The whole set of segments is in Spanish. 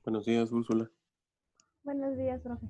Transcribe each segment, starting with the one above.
Buenos días, Úrsula. Buenos días, profe.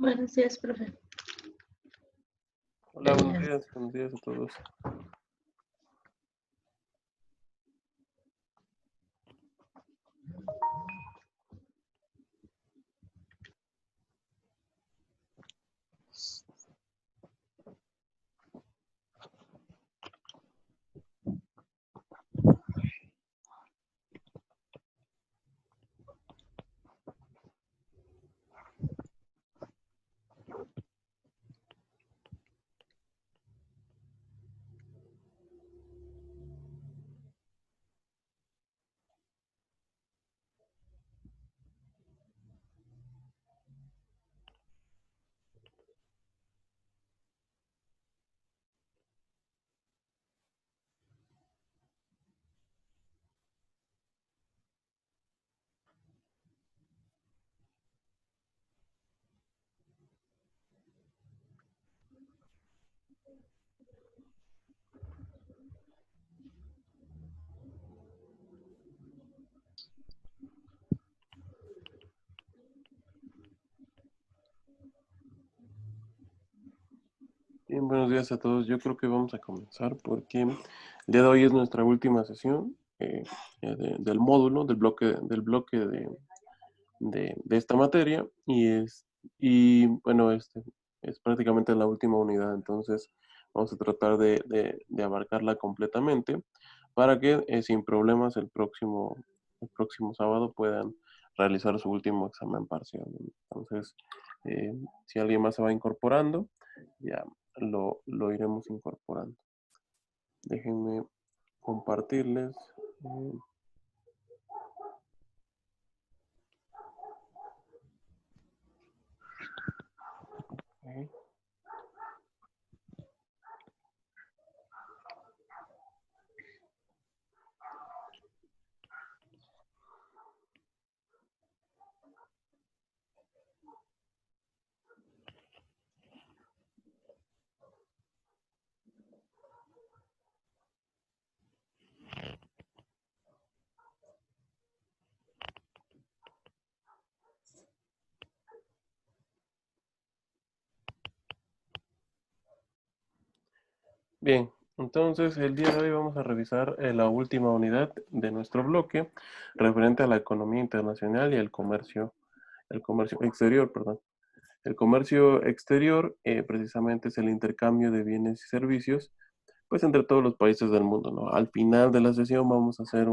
Buenos días, profe. Hola, buenos días a todos. Bien, buenos días a todos. Yo creo que vamos a comenzar porque el día de hoy es nuestra última sesión del módulo, del bloque de esta materia y bueno, es prácticamente la última unidad, entonces vamos a tratar de abarcarla completamente para que sin problemas el próximo sábado puedan realizar su último examen parcial. Entonces, si alguien más se va incorporando, ya lo iremos incorporando. Déjenme compartirles. Ok. Bien, entonces el día de hoy vamos a revisar la última unidad de nuestro bloque referente a la economía internacional y el comercio exterior, perdón. El comercio exterior precisamente es el intercambio de bienes y servicios pues entre todos los países del mundo, ¿no? Al final de la sesión vamos a hacer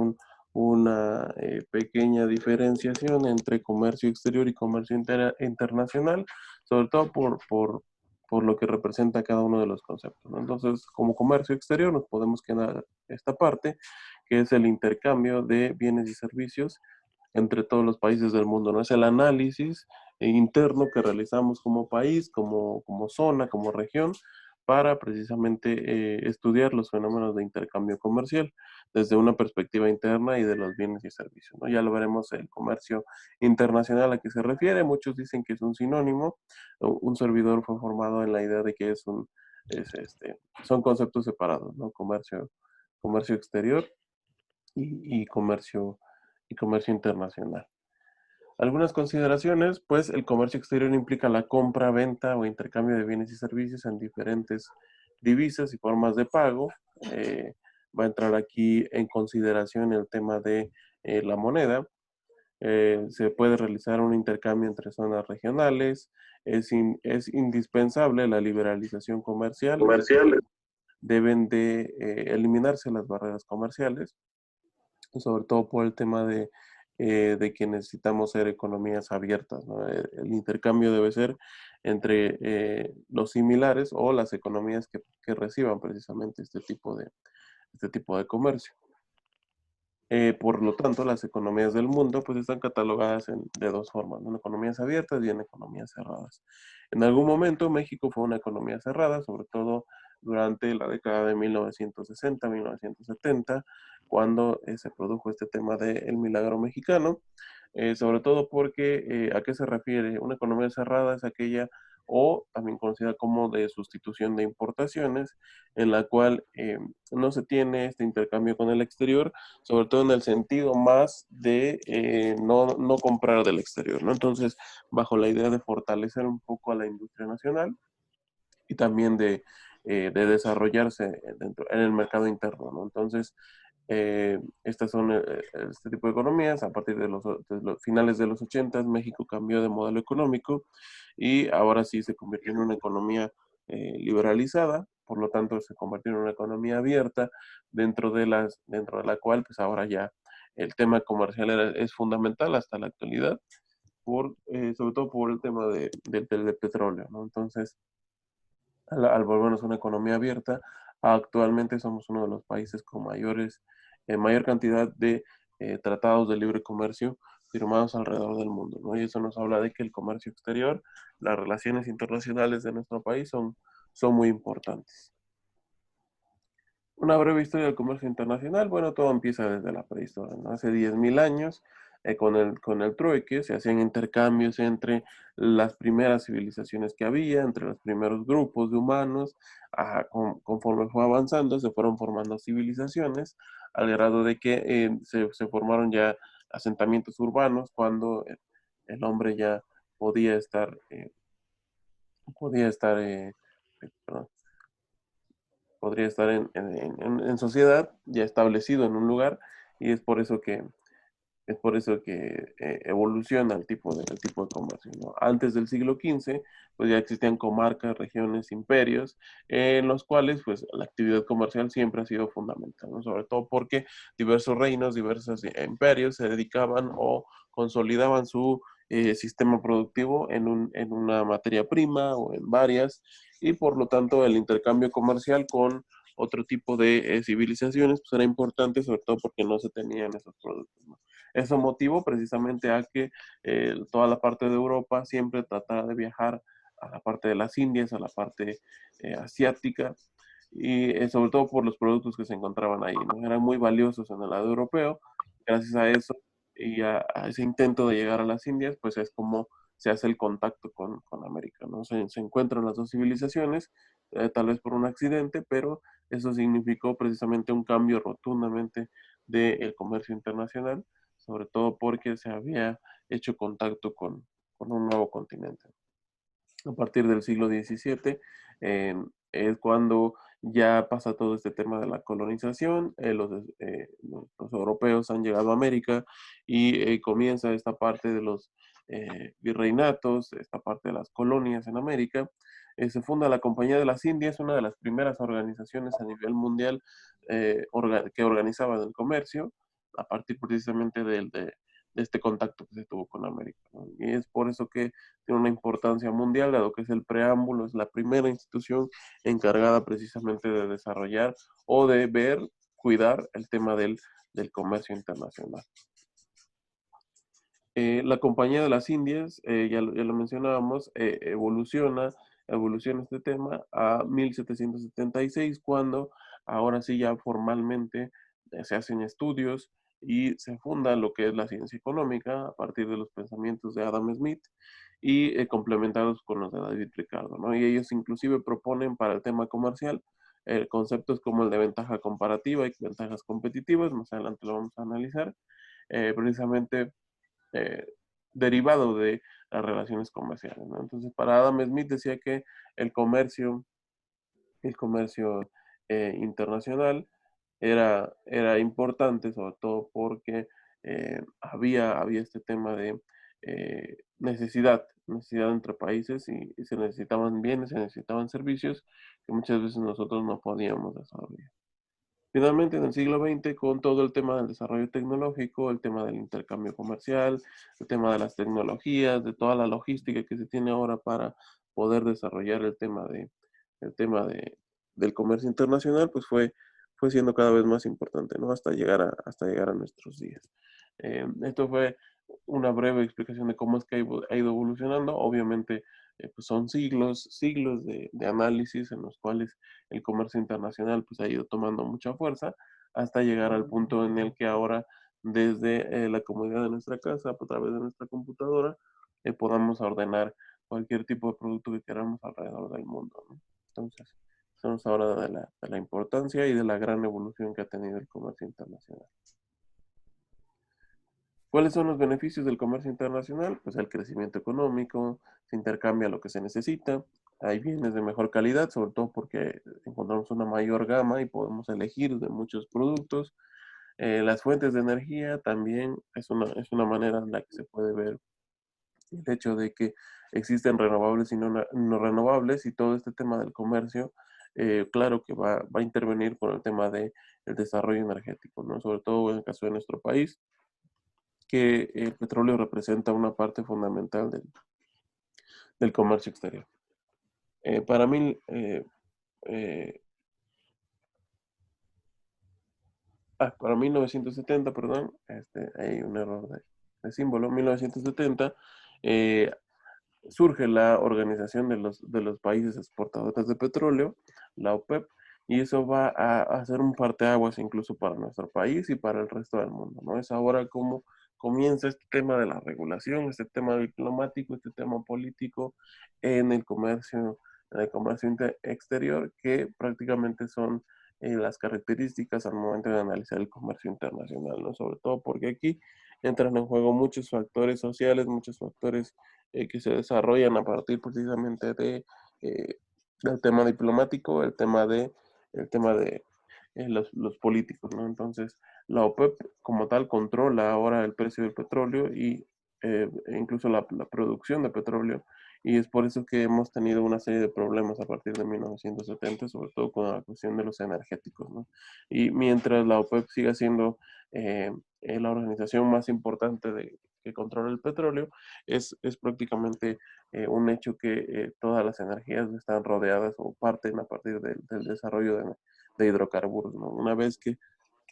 una pequeña diferenciación entre comercio exterior y comercio internacional, sobre todo por lo que representa cada uno de los conceptos, ¿no? Entonces, como comercio exterior nos podemos quedar esta parte, que es el intercambio de bienes y servicios entre todos los países del mundo, ¿no? Es el análisis interno que realizamos como país, como zona, como región, para precisamente estudiar los fenómenos de intercambio comercial desde una perspectiva interna y de los bienes y servicios, ¿no? Ya lo veremos el comercio internacional a qué se refiere. Muchos dicen que es un sinónimo. Un servidor fue formado en la idea de que son conceptos separados, ¿no? Comercio exterior y comercio internacional. Algunas consideraciones, pues el comercio exterior implica la compra, venta o intercambio de bienes y servicios en diferentes divisas y formas de pago. Va a entrar aquí en consideración el tema de la moneda. Se puede realizar un intercambio entre zonas regionales. Es indispensable la liberalización comercial. Comerciales. Deben de eliminarse las barreras comerciales, sobre todo por el tema de que necesitamos ser economías abiertas, ¿no? El intercambio debe ser entre los similares o las economías que reciban precisamente este tipo de comercio. Por lo tanto, las economías del mundo pues están catalogadas de dos formas, ¿no? En economías abiertas y en economías cerradas. En algún momento México fue una economía cerrada, sobre todo durante la década de 1960, 1970, cuando se produjo este tema del milagro mexicano. sobre todo porque, ¿a qué se refiere? Una economía cerrada es aquella, o también conocida como de sustitución de importaciones, en la cual no se tiene este intercambio con el exterior, sobre todo en el sentido más de no comprar del exterior, ¿no? Entonces, bajo la idea de fortalecer un poco a la industria nacional y también de desarrollarse en el mercado interno, ¿no? Entonces, estas son este tipo de economías. A partir de los finales de los 80, México cambió de modelo económico y ahora sí se convirtió en una economía liberalizada, por lo tanto se convirtió en una economía abierta dentro de la cual pues ahora ya el tema comercial es fundamental hasta la actualidad, sobre todo por el tema del petróleo, ¿no? Entonces, al volvernos una economía abierta, actualmente somos uno de los países con mayor cantidad de tratados de libre comercio firmados alrededor del mundo, ¿no? Y eso nos habla de que el comercio exterior, las relaciones internacionales de nuestro país son muy importantes. Una breve historia del comercio internacional. Bueno, todo empieza desde la prehistoria, ¿no? Hace 10.000 años, con el trueque, se hacían intercambios entre las primeras civilizaciones que había, entre los primeros grupos de humanos. Conforme fue avanzando, se fueron formando civilizaciones, al grado de que se formaron ya asentamientos urbanos, cuando el hombre ya podía estar, podía estar, perdón, podría estar en sociedad, ya establecido en un lugar, y es por eso que evoluciona el tipo de comercio, ¿no? Antes del siglo XV, pues ya existían comarcas, regiones, imperios, en los cuales pues la actividad comercial siempre ha sido fundamental, ¿no? Sobre todo porque diversos reinos, diversos imperios se dedicaban o consolidaban su sistema productivo en una materia prima o en varias, y por lo tanto el intercambio comercial con otro tipo de civilizaciones pues era importante, sobre todo porque no se tenían esos productos, ¿no? Eso motivó precisamente a que toda la parte de Europa siempre tratara de viajar a la parte de las Indias, a la parte asiática, y sobre todo por los productos que se encontraban ahí, ¿no? Eran muy valiosos en el lado europeo. Gracias a eso y a ese intento de llegar a las Indias, pues es como se hace el contacto con América, ¿no? Se encuentran las dos civilizaciones, tal vez por un accidente, pero eso significó precisamente un cambio rotundamente del comercio internacional, sobre todo porque se había hecho contacto con un nuevo continente. A partir del siglo XVII eh, es cuando ya pasa todo este tema de la colonización. Los europeos han llegado a América y comienza esta parte de los virreinatos, esta parte de las colonias en América. Se funda la Compañía de las Indias, una de las primeras organizaciones a nivel mundial que organizaban el comercio, a partir precisamente de este contacto que se tuvo con América, ¿no? Y es por eso que tiene una importancia mundial, dado que es el preámbulo, es la primera institución encargada precisamente de desarrollar o de cuidar el tema del comercio internacional. La Compañía de las Indias, ya lo mencionábamos, evoluciona este tema a 1776, cuando ahora sí ya formalmente se hacen estudios y se funda lo que es la ciencia económica a partir de los pensamientos de Adam Smith y complementados con los de David Ricardo, ¿no? Y ellos inclusive proponen para el tema comercial conceptos como el de ventaja comparativa y ventajas competitivas. Más adelante lo vamos a analizar, precisamente eh, derivado de las relaciones comerciales, ¿no? Entonces, para Adam Smith decía que el comercio, el comercio internacional era importante, sobre todo porque había este tema de necesidad entre países, y se necesitaban bienes, se necesitaban servicios que muchas veces nosotros no podíamos desarrollar. Finalmente, en el siglo XX, con todo el tema del desarrollo tecnológico, el tema del intercambio comercial, el tema de las tecnologías, de toda la logística que se tiene ahora para poder desarrollar el tema del comercio internacional, pues fue siendo cada vez más importante, ¿no? Hasta llegar a nuestros días. Esto fue una breve explicación de cómo es que ha ido evolucionando. Obviamente, pues son siglos de análisis en los cuales el comercio internacional pues ha ido tomando mucha fuerza hasta llegar al punto en el que ahora desde la comodidad de nuestra casa, a través de nuestra computadora, podamos ordenar cualquier tipo de producto que queramos alrededor del mundo, ¿no? Entonces, estamos ahora de la importancia y de la gran evolución que ha tenido el comercio internacional. ¿Cuáles son los beneficios del comercio internacional? Pues el crecimiento económico, se intercambia lo que se necesita, hay bienes de mejor calidad, sobre todo porque encontramos una mayor gama y podemos elegir de muchos productos. Las fuentes de energía también es una manera en la que se puede ver el hecho de que existen renovables y no renovables y todo este tema del comercio, claro que va a intervenir con el tema del desarrollo energético, ¿no? Sobre todo en el caso de nuestro país, que el petróleo representa una parte fundamental del comercio exterior. Para mí, eh, para 1970, perdón, hay un error de símbolo, 1970, eh, surge la Organización de los Países Exportadores de Petróleo, la OPEP, y eso va a hacer un parteaguas incluso para nuestro país y para el resto del mundo, ¿no? Es ahora como comienza este tema de la regulación, este tema diplomático, este tema político en el comercio exterior, que prácticamente son las características al momento de analizar el comercio internacional, ¿no? Sobre todo porque aquí entran en juego muchos factores sociales, muchos factores que se desarrollan a partir precisamente eh, del tema diplomático, el tema de los políticos, ¿no? Entonces, la OPEP como tal controla ahora el precio del petróleo y incluso la producción de petróleo, y es por eso que hemos tenido una serie de problemas a partir de 1970, sobre todo con la cuestión de los energéticos, ¿no? Y mientras la OPEP siga siendo la organización más importante que controla el petróleo, es prácticamente un hecho que todas las energías están rodeadas o parten a partir del desarrollo de hidrocarburos, ¿no? Una vez que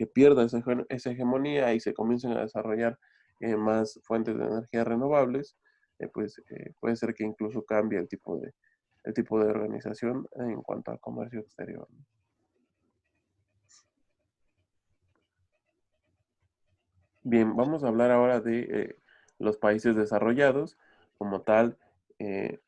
pierda esa hegemonía y se comiencen a desarrollar más fuentes de energía renovables, puede ser que incluso cambie el tipo de organización en cuanto al comercio exterior, ¿no? Bien, vamos a hablar ahora de los países desarrollados como tal. eh,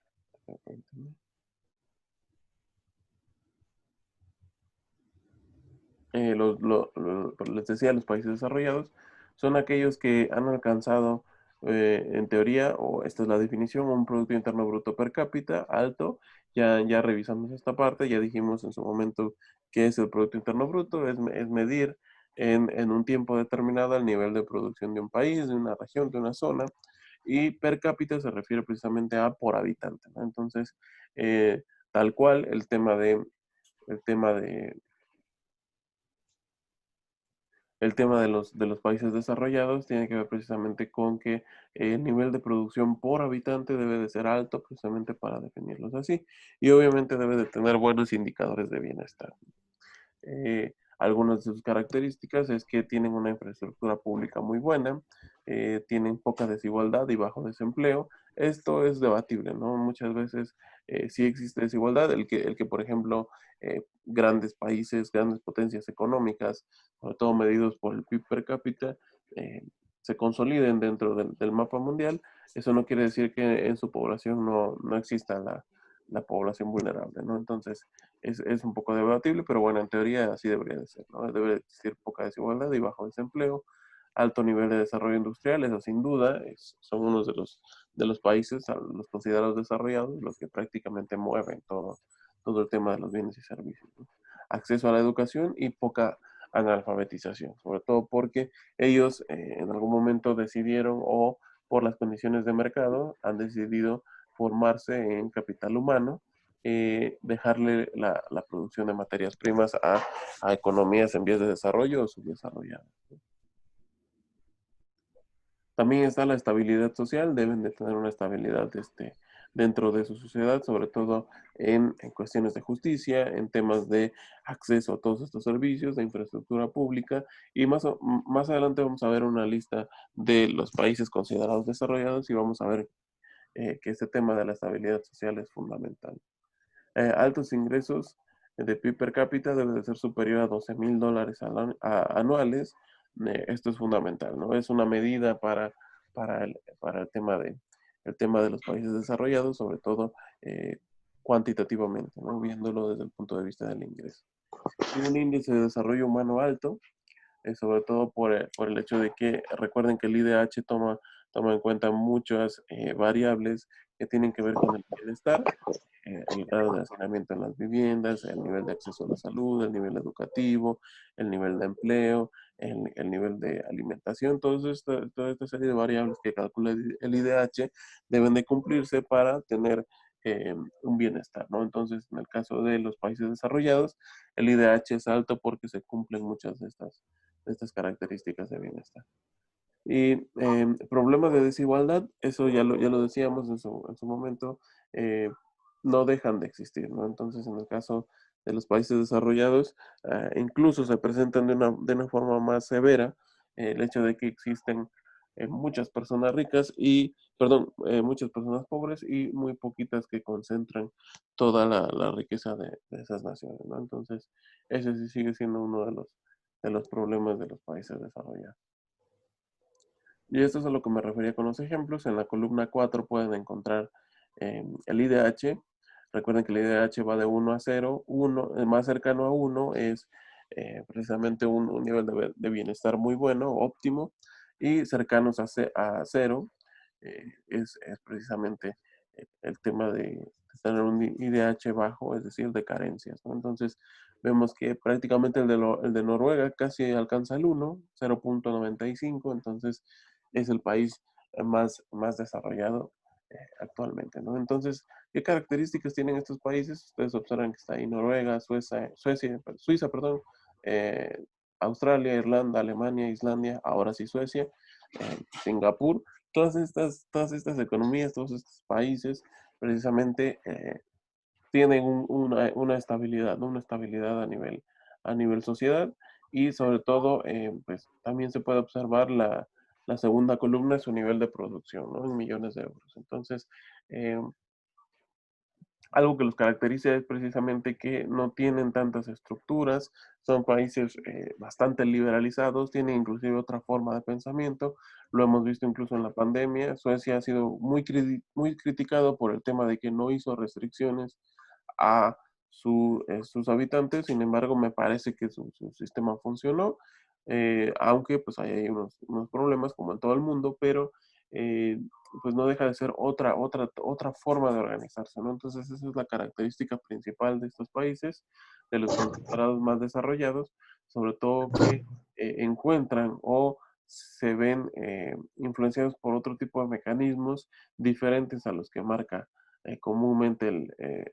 les decía, los países desarrollados son aquellos que han alcanzado, en teoría, o esta es la definición, un Producto Interno Bruto per cápita alto. Ya revisamos esta parte, ya dijimos en su momento qué es el Producto Interno Bruto, es medir en un tiempo determinado el nivel de producción de un país, de una región, de una zona, y per cápita se refiere precisamente a por habitante, ¿no? Entonces, tal cual, el tema de el tema de los países desarrollados tiene que ver precisamente con que el nivel de producción por habitante debe de ser alto precisamente para definirlos así. Y obviamente debe de tener buenos indicadores de bienestar. Algunas de sus características es que tienen una infraestructura pública muy buena, tienen poca desigualdad y bajo desempleo. Esto es debatible, ¿no? Muchas veces sí existe desigualdad, el que por ejemplo, grandes países, grandes potencias económicas, sobre todo medidos por el PIB per cápita, eh, se consoliden dentro del mapa mundial. Eso no quiere decir que en su población no exista la población vulnerable, ¿no? Entonces, es un poco debatible, pero bueno, en teoría así debería de ser, ¿no? Debe existir poca desigualdad y bajo desempleo, alto nivel de desarrollo industrial, eso sin duda, son unos de los países, los considerados desarrollados, los que prácticamente mueven todo el tema de los bienes y servicios, ¿no? Acceso a la educación y poca analfabetización, sobre todo porque ellos en algún momento decidieron o por las condiciones de mercado han decidido formarse en capital humano, dejarle la producción de materias primas a economías en vías de desarrollo o subdesarrolladas. También está la estabilidad social, deben de tener una estabilidad dentro de su sociedad, sobre todo en cuestiones de justicia, en temas de acceso a todos estos servicios, de infraestructura pública, y más adelante vamos a ver una lista de los países considerados desarrollados y vamos a ver que este tema de la estabilidad social es fundamental. Altos ingresos de PIB per cápita debe de ser superior a $12,000 anuales, esto es fundamental, ¿no? Es una medida para el tema de los países desarrollados, sobre todo cuantitativamente, ¿no? Viéndolo desde el punto de vista del ingreso. Y un índice de desarrollo humano alto, sobre todo por el hecho de que recuerden que el IDH toma en cuenta muchas variables que tienen que ver con el bienestar, el grado de hacinamiento en las viviendas, el nivel de acceso a la salud, el nivel educativo, el nivel de empleo, el nivel de alimentación, toda esta serie de variables que calcula el IDH deben de cumplirse para tener un bienestar, ¿no? Entonces, en el caso de los países desarrollados, el IDH es alto porque se cumplen muchas de estas características de bienestar. Y problemas de desigualdad, eso ya lo decíamos en su momento, eh, no dejan de existir, ¿no? Entonces, en el caso de los países desarrollados, incluso se presentan de una forma más severa el hecho de que existen muchas personas ricas y, perdón, muchas personas pobres y muy poquitas que concentran toda la riqueza de esas naciones, ¿no? Entonces, ese sí sigue siendo uno de los problemas de los países desarrollados. Y esto es a lo que me refería con los ejemplos. En la columna 4 pueden encontrar el IDH. Recuerden que el IDH va de 1 a 0. El más cercano a 1 es precisamente un nivel de bienestar muy bueno, óptimo. Y cercanos a 0 es precisamente el tema de tener un IDH bajo, es decir, de carencias, ¿no? Entonces, vemos que prácticamente el de Noruega casi alcanza el 1, 0.95, entonces es el país más desarrollado actualmente, ¿no? Entonces, ¿qué características tienen estos países? Ustedes observan que está ahí Noruega, Suiza, perdón, eh, Australia, Irlanda, Alemania, Islandia, ahora sí Suecia, Singapur, todas estas economías, todos estos países, precisamente tienen una estabilidad, ¿no? Una estabilidad a nivel sociedad y sobre todo, pues también se puede observar la segunda columna, su nivel de producción, ¿no? En millones de euros. Entonces, eh, algo que los caracteriza es precisamente que no tienen tantas estructuras, son países bastante liberalizados, tienen inclusive otra forma de pensamiento, lo hemos visto incluso en la pandemia. Suecia ha sido muy criticado por el tema de que no hizo restricciones a sus habitantes, sin embargo me parece que su sistema funcionó, aunque pues hay unos problemas como en todo el mundo, pero eh, pues no deja de ser otra forma de organizarse, ¿no? Entonces esa es la característica principal de estos países, de los considerados más desarrollados, sobre todo que encuentran o se ven influenciados por otro tipo de mecanismos diferentes a los que marca comúnmente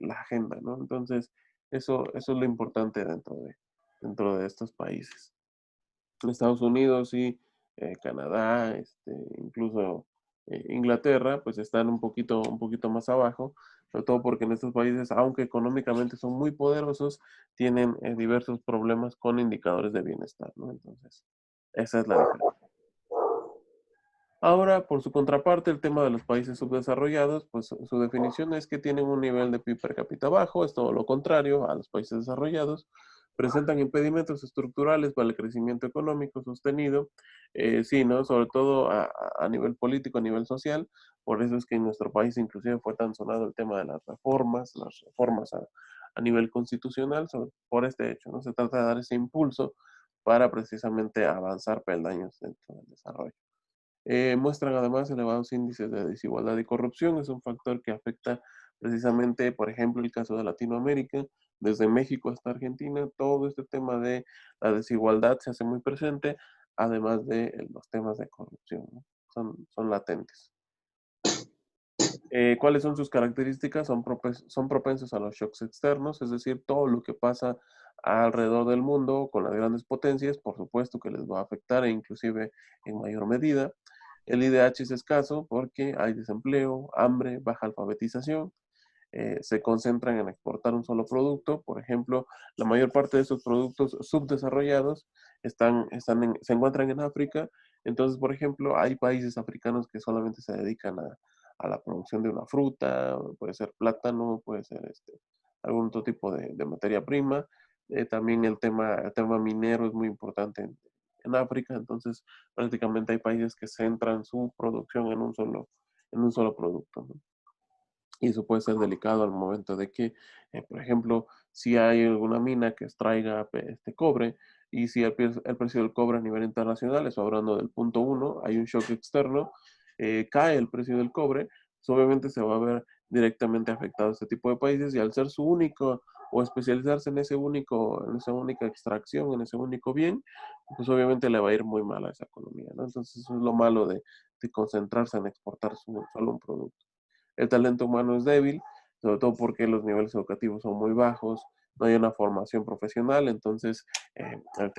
la agenda, ¿no? Entonces, eso es lo importante dentro de estos países. Estados Unidos y Canadá, incluso Inglaterra, pues están un poquito más abajo, sobre todo porque en estos países, aunque económicamente son muy poderosos, tienen diversos problemas con indicadores de bienestar, ¿no? Entonces, esa es la diferencia. Ahora, por su contraparte, el tema de los países subdesarrollados, pues su definición es que tienen un nivel de PIB per cápita bajo, es todo lo contrario a los países desarrollados, presentan impedimentos estructurales para el crecimiento económico sostenido, sí, ¿no? Sobre todo a nivel político, a nivel social, por eso es que en nuestro país inclusive fue tan sonado el tema de las reformas a nivel constitucional, por este hecho, ¿no? Se trata de dar ese impulso para precisamente avanzar peldaños dentro del desarrollo. Muestran además elevados índices de desigualdad y corrupción. Es un factor que afecta precisamente, por ejemplo, el caso de Latinoamérica, desde México hasta Argentina, todo este tema de la desigualdad se hace muy presente, además de los temas de corrupción, ¿no? Son latentes. ¿Cuáles son sus características? Son propensos a los shocks externos, es decir, todo lo que pasa alrededor del mundo con las grandes potencias, por supuesto que les va a afectar e inclusive en mayor medida. El IDH es escaso porque hay desempleo, hambre, baja alfabetización, se concentran en exportar un solo producto. Por ejemplo, la mayor parte de esos productos subdesarrollados se encuentran en África. Entonces, por ejemplo, hay países africanos que solamente se dedican a la producción de una fruta, puede ser plátano, puede ser algún otro tipo de materia prima. También el tema minero es muy importante en África, entonces prácticamente hay países que centran su producción en un solo producto, ¿no? Y eso puede ser delicado al momento de que, por ejemplo, si hay alguna mina que extraiga este cobre y si el precio del cobre a nivel internacional, eso hablando del punto uno, hay un shock externo, cae el precio del cobre, pues obviamente se va a ver directamente afectado este tipo de países y al ser su único o especializarse en ese único, en esa única extracción, en ese único bien, pues obviamente le va a ir muy mal a esa economía, ¿no? Entonces eso es lo malo de concentrarse en exportar solo un producto. El talento humano es débil, sobre todo porque los niveles educativos son muy bajos, no hay una formación profesional, entonces del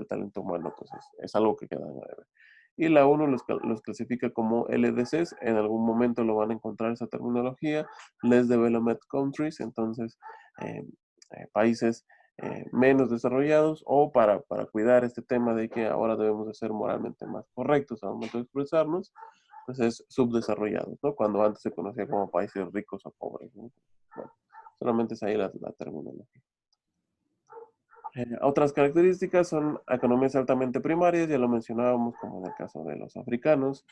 talento humano pues es algo que queda en la debe. Y la ONU los clasifica como LDCs, en algún momento lo van a encontrar esa terminología, Less Developed Countries, entonces eh, países menos desarrollados o para cuidar este tema de que ahora debemos de ser moralmente más correctos al momento de expresarnos, pues es subdesarrollados, ¿no? Cuando antes se conocía como países ricos o pobres, ¿no? Bueno, solamente es ahí la terminología. Otras características son economías altamente primarias, ya lo mencionábamos como en el caso de los africanos,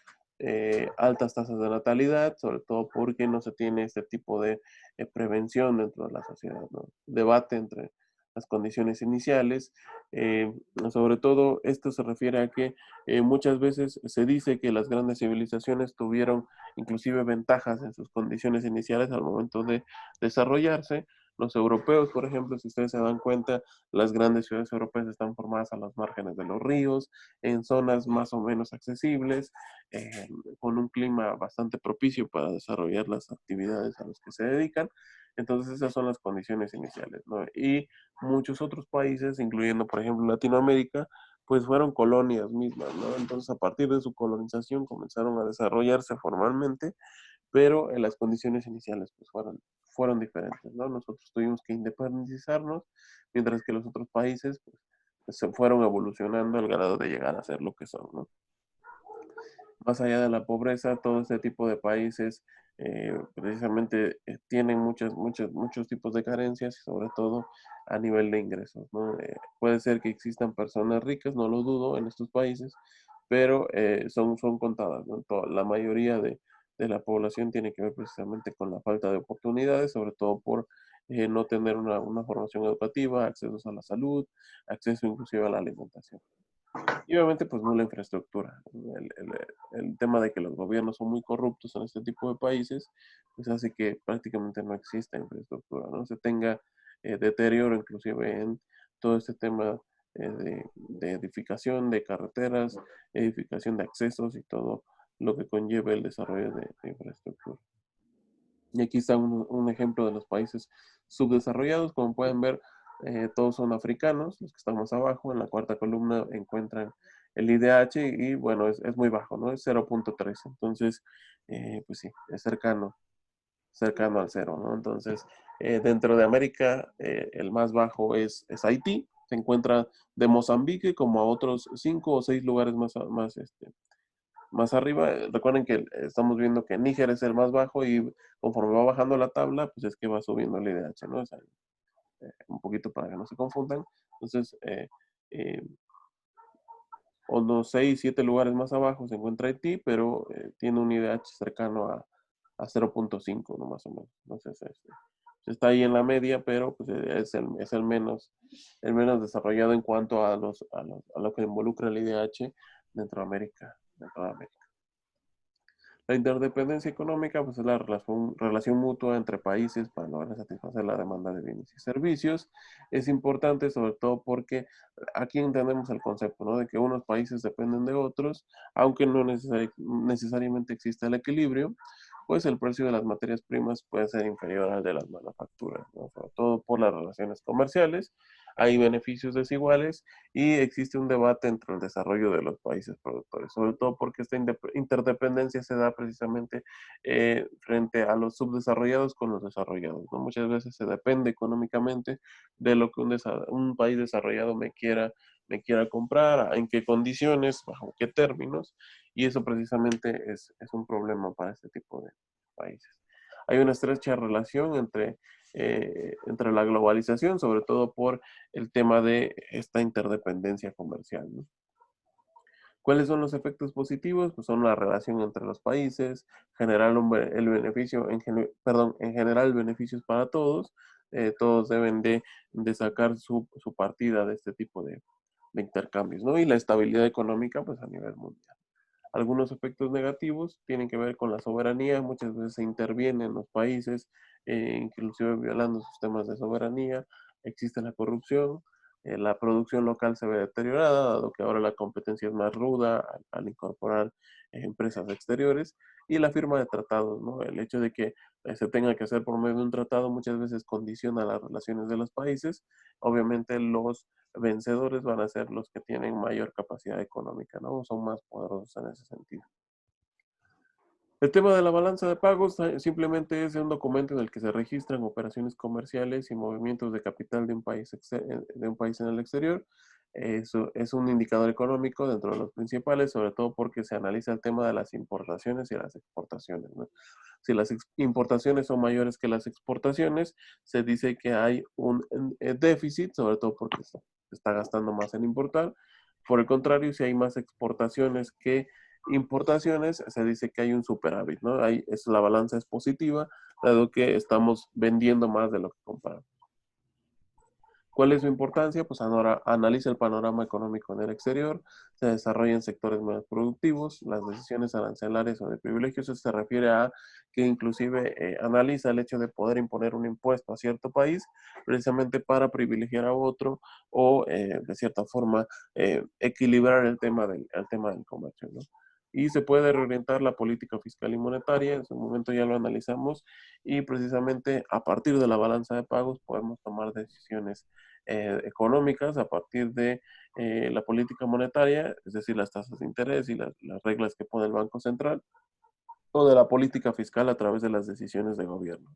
altas tasas de natalidad, sobre todo porque no se tiene este tipo de prevención dentro de la sociedad, ¿no? Debate entre las condiciones iniciales, eh, sobre todo esto se refiere a que muchas veces se dice que las grandes civilizaciones tuvieron inclusive ventajas en sus condiciones iniciales al momento de desarrollarse. Los europeos, por ejemplo, si ustedes se dan cuenta, las grandes ciudades europeas están formadas a los márgenes de los ríos, en zonas más o menos accesibles, eh, con un clima bastante propicio para desarrollar las actividades a las que se dedican. Entonces esas son las condiciones iniciales, ¿no? Y muchos otros países, incluyendo por ejemplo Latinoamérica, pues fueron colonias mismas, ¿no? Entonces a partir de su colonización comenzaron a desarrollarse formalmente, pero en las condiciones iniciales pues fueron diferentes, ¿no? Nosotros tuvimos que independizarnos, mientras que los otros países pues, se fueron evolucionando al grado de llegar a ser lo que son, ¿no? Más allá de la pobreza, todo este tipo de países precisamente tienen muchos tipos de carencias y sobre todo a nivel de ingresos, ¿no? Puede ser que existan personas ricas, no lo dudo, en estos países, pero son contadas, ¿no? La mayoría de la población tiene que ver precisamente con la falta de oportunidades, sobre todo por no tener una formación educativa, accesos a la salud, acceso inclusive a la alimentación. Y obviamente, pues no la infraestructura. El tema de que los gobiernos son muy corruptos en este tipo de países, pues hace que prácticamente no exista infraestructura, ¿no? Se tenga deterioro inclusive en todo este tema de edificación de carreteras, edificación de accesos y todo lo que conlleva el desarrollo de infraestructura. Y aquí está un ejemplo de los países subdesarrollados. Como pueden ver, todos son africanos, los que están más abajo. En la cuarta columna encuentran el IDH y bueno, es muy bajo, ¿no? Es 0.3. Entonces, pues sí, es cercano al cero, ¿no? Entonces, dentro de América, el más bajo es Haití. Se encuentra de Mozambique como a otros 5 o 6 lugares más arriba. Recuerden que estamos viendo que Níger es el más bajo y conforme va bajando la tabla, pues es que va subiendo el IDH, ¿no? O sea, un poquito para que no se confundan. Entonces, eh, unos 6, 7 lugares más abajo se encuentra Haití, pero tiene un IDH cercano a 0.5, ¿no? Más o menos. Entonces, está ahí en la media, pero pues, es el menos desarrollado en cuanto a lo que involucra el IDH dentro de América. Dentro de América. La interdependencia económica pues, es la relación mutua entre países para lograr satisfacer la demanda de bienes y servicios. Es importante sobre todo porque aquí entendemos el concepto, ¿no? De que unos países dependen de otros, aunque no necesariamente exista el equilibrio, pues el precio de las materias primas puede ser inferior al de las manufacturas, ¿no? Sobre todo por las relaciones comerciales. Hay beneficios desiguales y existe un debate entre el desarrollo de los países productores, sobre todo porque esta interdependencia se da precisamente frente a los subdesarrollados con los desarrollados, ¿no? Muchas veces se depende económicamente de lo que un país desarrollado me quiera comprar, en qué condiciones, bajo qué términos, y eso precisamente es un problema para este tipo de países. Hay una estrecha relación entre entre la globalización, sobre todo por el tema de esta interdependencia comercial, ¿no? ¿Cuáles son los efectos positivos? Pues son la relación entre los países, generar el beneficio, en general beneficios para todos. Todos deben de sacar su partida de este tipo de intercambios, ¿no? Y la estabilidad económica, pues a nivel mundial. Algunos efectos negativos tienen que ver con la soberanía, muchas veces se interviene en los países, inclusive violando sus temas de soberanía, existe la corrupción, la producción local se ve deteriorada, dado que ahora la competencia es más ruda al incorporar empresas exteriores, y la firma de tratados, ¿no? El hecho de que se tenga que hacer por medio de un tratado muchas veces condiciona las relaciones de los países. Obviamente los vencedores van a ser los que tienen mayor capacidad económica, ¿no? Son más poderosos en ese sentido. El tema de la balanza de pagos simplemente es un documento en el que se registran operaciones comerciales y movimientos de capital de un país en el exterior. Eso es un indicador económico dentro de los principales, sobre todo porque se analiza el tema de las importaciones y las exportaciones, ¿no? Si las importaciones son mayores que las exportaciones, se dice que hay un déficit, sobre todo porque se está gastando más en importar. Por el contrario, si hay más exportaciones que importaciones, se dice que hay un superávit, ¿no? La balanza es positiva, dado que estamos vendiendo más de lo que compramos. ¿Cuál es su importancia? Pues ahora analiza el panorama económico en el exterior, se desarrolla en sectores menos productivos, las decisiones arancelarias o de privilegios. Eso se refiere a que inclusive analiza el hecho de poder imponer un impuesto a cierto país precisamente para privilegiar a otro o de cierta forma equilibrar el tema del comercio, ¿no? Y se puede reorientar la política fiscal y monetaria, en su momento ya lo analizamos, y precisamente a partir de la balanza de pagos podemos tomar decisiones económicas a partir de la política monetaria, es decir, las tasas de interés y las reglas que pone el Banco Central, o de la política fiscal a través de las decisiones de gobierno.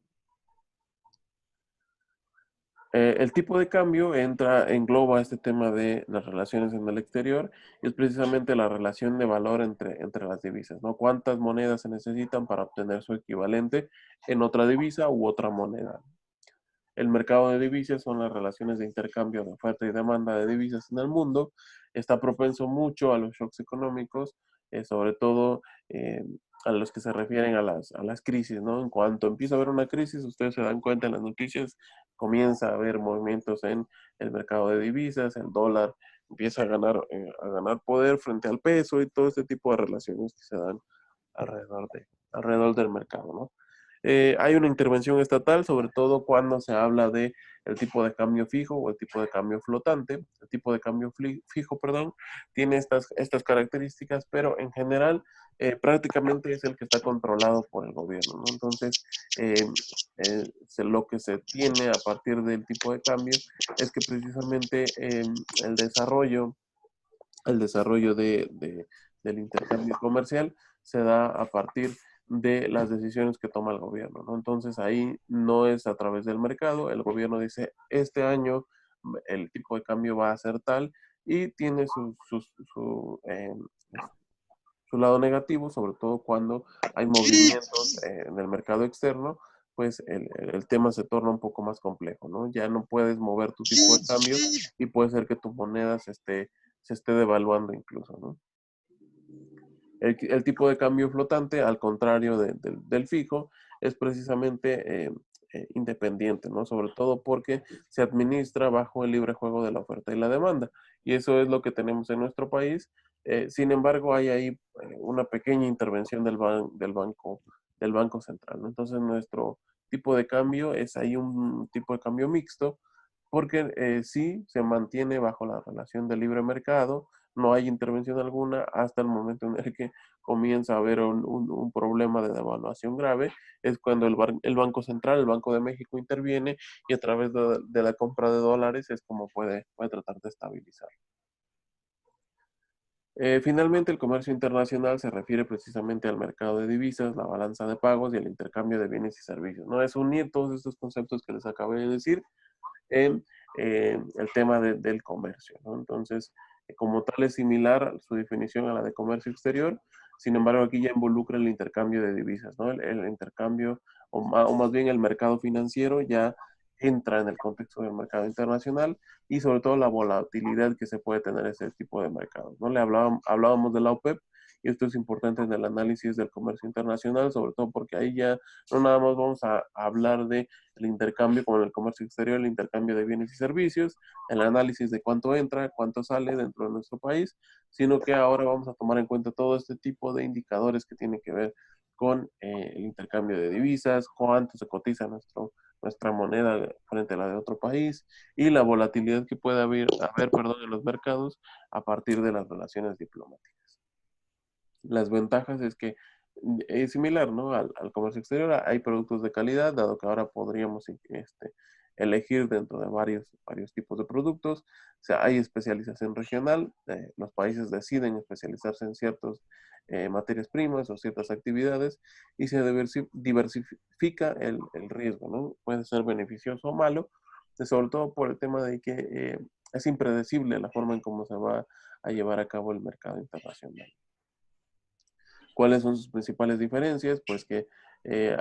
El tipo de cambio engloba este tema de las relaciones en el exterior y es precisamente la relación de valor entre las divisas, ¿no? ¿Cuántas monedas se necesitan para obtener su equivalente en otra divisa u otra moneda? El mercado de divisas son las relaciones de intercambio de oferta y demanda de divisas en el mundo. Está propenso mucho a los shocks económicos, sobre todo a los que se refieren a las crisis, ¿no? En cuanto empieza a haber una crisis, ustedes se dan cuenta en las noticias, comienza a haber movimientos en el mercado de divisas, el dólar empieza a ganar poder frente al peso y todo este tipo de relaciones que se dan alrededor del mercado, ¿no? Hay una intervención estatal, sobre todo cuando se habla de el tipo de cambio fijo o el tipo de cambio flotante. El tipo de cambio fijo, perdón, tiene estas características, pero en general prácticamente es el que está controlado por el gobierno, ¿no? Entonces, lo que se tiene a partir del tipo de cambio es que precisamente el desarrollo, del intercambio comercial se da a partir de las decisiones que toma el gobierno, ¿no? Entonces ahí no es a través del mercado, el gobierno dice, este año el tipo de cambio va a ser tal y tiene su lado negativo, sobre todo cuando hay movimientos en el mercado externo, pues el tema se torna un poco más complejo, ¿no? Ya no puedes mover tu tipo de cambio y puede ser que tu moneda se esté devaluando incluso, ¿no? El tipo de cambio flotante, al contrario del fijo, es precisamente independiente, ¿no? Sobre todo porque se administra bajo el libre juego de la oferta y la demanda. Y eso es lo que tenemos en nuestro país. Sin embargo, hay ahí una pequeña intervención del banco central, ¿no? Entonces, nuestro tipo de cambio es ahí un tipo de cambio mixto, porque sí se mantiene bajo la relación de libre mercado, no hay intervención alguna hasta el momento en el que comienza a haber un problema de devaluación grave, es cuando el Banco Central, el Banco de México interviene y a través de la compra de dólares es como puede tratar de estabilizar. Finalmente, el comercio internacional se refiere precisamente al mercado de divisas, la balanza de pagos y el intercambio de bienes y servicios, ¿no? Es unir todos estos conceptos que les acabé de decir en el tema del comercio, ¿no? Entonces, como tal es similar su definición a la de comercio exterior, sin embargo aquí ya involucra el intercambio de divisas, ¿no? El intercambio o más bien el mercado financiero ya entra en el contexto del mercado internacional y sobre todo la volatilidad que se puede tener ese tipo de mercados, ¿no? Hablábamos de la OPEP y esto es importante en el análisis del comercio internacional, sobre todo porque ahí ya no nada más vamos a hablar de el intercambio con el comercio exterior, el intercambio de bienes y servicios, el análisis de cuánto entra, cuánto sale dentro de nuestro país, sino que ahora vamos a tomar en cuenta todo este tipo de indicadores que tienen que ver con el intercambio de divisas, cuánto se cotiza nuestra moneda frente a la de otro país y la volatilidad que puede haber en los mercados a partir de las relaciones diplomáticas. Las ventajas es que es similar, ¿no? Al comercio exterior. Hay productos de calidad, dado que ahora podríamos elegir dentro de varios tipos de productos. O sea, hay especialización regional. Los países deciden especializarse en ciertas materias primas o ciertas actividades y se diversifica el riesgo, ¿no? Puede ser beneficioso o malo, sobre todo por el tema de que es impredecible la forma en cómo se va a llevar a cabo el mercado internacional. ¿Cuáles son sus principales diferencias? Pues que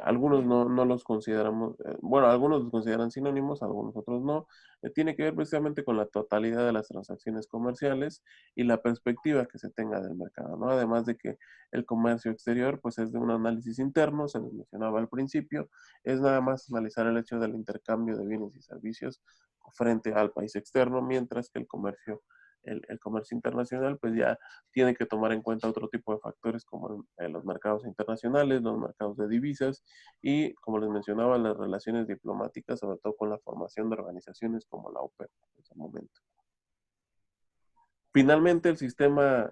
algunos no los consideramos, bueno, algunos los consideran sinónimos, algunos otros no. Tiene que ver precisamente con la totalidad de las transacciones comerciales y la perspectiva que se tenga del mercado, ¿no? Además de que el comercio exterior, pues es de un análisis interno, se les mencionaba al principio, es nada más analizar el hecho del intercambio de bienes y servicios frente al país externo, mientras que el comercio internacional, pues ya tiene que tomar en cuenta otro tipo de factores como los mercados internacionales, los mercados de divisas y, como les mencionaba, las relaciones diplomáticas, sobre todo con la formación de organizaciones como la OPEP en ese momento. Finalmente, el sistema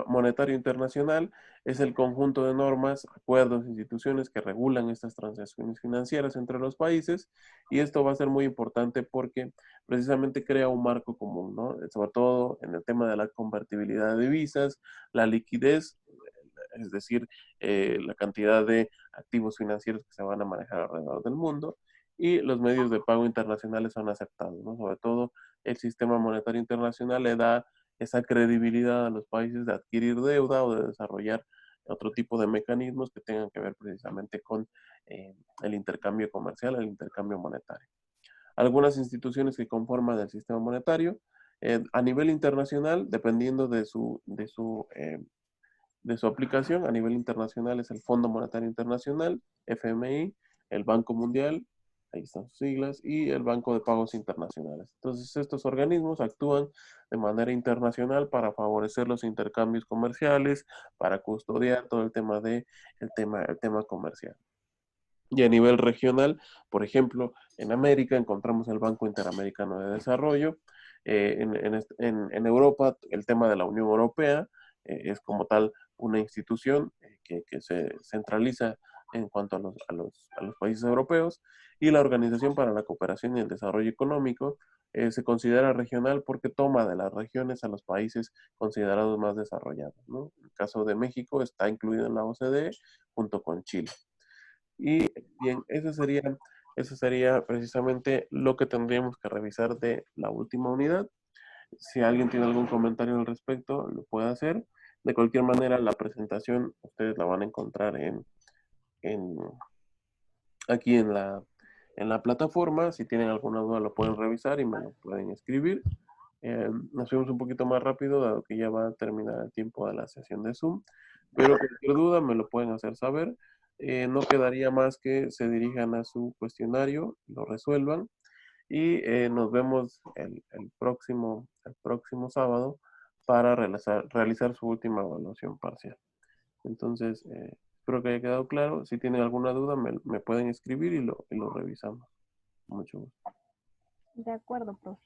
monetario internacional es el conjunto de normas, acuerdos, instituciones que regulan estas transacciones financieras entre los países y esto va a ser muy importante porque precisamente crea un marco común, ¿no? Sobre todo en el tema de la convertibilidad de divisas, la liquidez, es decir, la cantidad de activos financieros que se van a manejar alrededor del mundo y los medios de pago internacionales son aceptados, ¿no? Sobre todo el sistema monetario internacional le da esa credibilidad a los países de adquirir deuda o de desarrollar otro tipo de mecanismos que tengan que ver precisamente con el intercambio comercial, el intercambio monetario. Algunas instituciones que conforman el sistema monetario a nivel internacional, dependiendo de su aplicación, a nivel internacional es el Fondo Monetario Internacional, FMI, el Banco Mundial, ahí están sus siglas, y el Banco de Pagos Internacionales. Entonces, estos organismos actúan de manera internacional para favorecer los intercambios comerciales, para custodiar todo el tema comercial. Y a nivel regional, por ejemplo, en América encontramos el Banco Interamericano de Desarrollo, en Europa el tema de la Unión Europea es como tal una institución que se centraliza en cuanto a los países europeos y la Organización para la Cooperación y el Desarrollo Económico se considera regional porque toma de las regiones a los países considerados más desarrollados, ¿no? En el caso de México está incluido en la OCDE junto con Chile. Y bien, eso sería precisamente lo que tendríamos que revisar de la última unidad. Si alguien tiene algún comentario al respecto, lo puede hacer. De cualquier manera, la presentación ustedes la van a encontrar en, aquí en la plataforma. Si tienen alguna duda, lo pueden revisar y me lo pueden escribir. Nos fuimos un poquito más rápido, dado que ya va a terminar el tiempo de la sesión de Zoom. Pero cualquier duda me lo pueden hacer saber. No quedaría más que se dirijan a su cuestionario, lo resuelvan y nos vemos el próximo sábado para realizar su última evaluación parcial. Entonces, espero que haya quedado claro. Si tienen alguna duda, me pueden escribir y lo revisamos. Mucho gusto. De acuerdo, profe.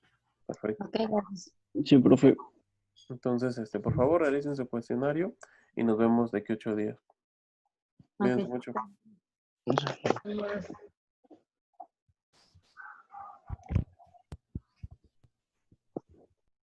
Perfecto. Ok, gracias. Sí, profe. Entonces, por favor, realicen su cuestionario y nos vemos de aquí a 8 días. Cuídense Ok. mucho. Gracias.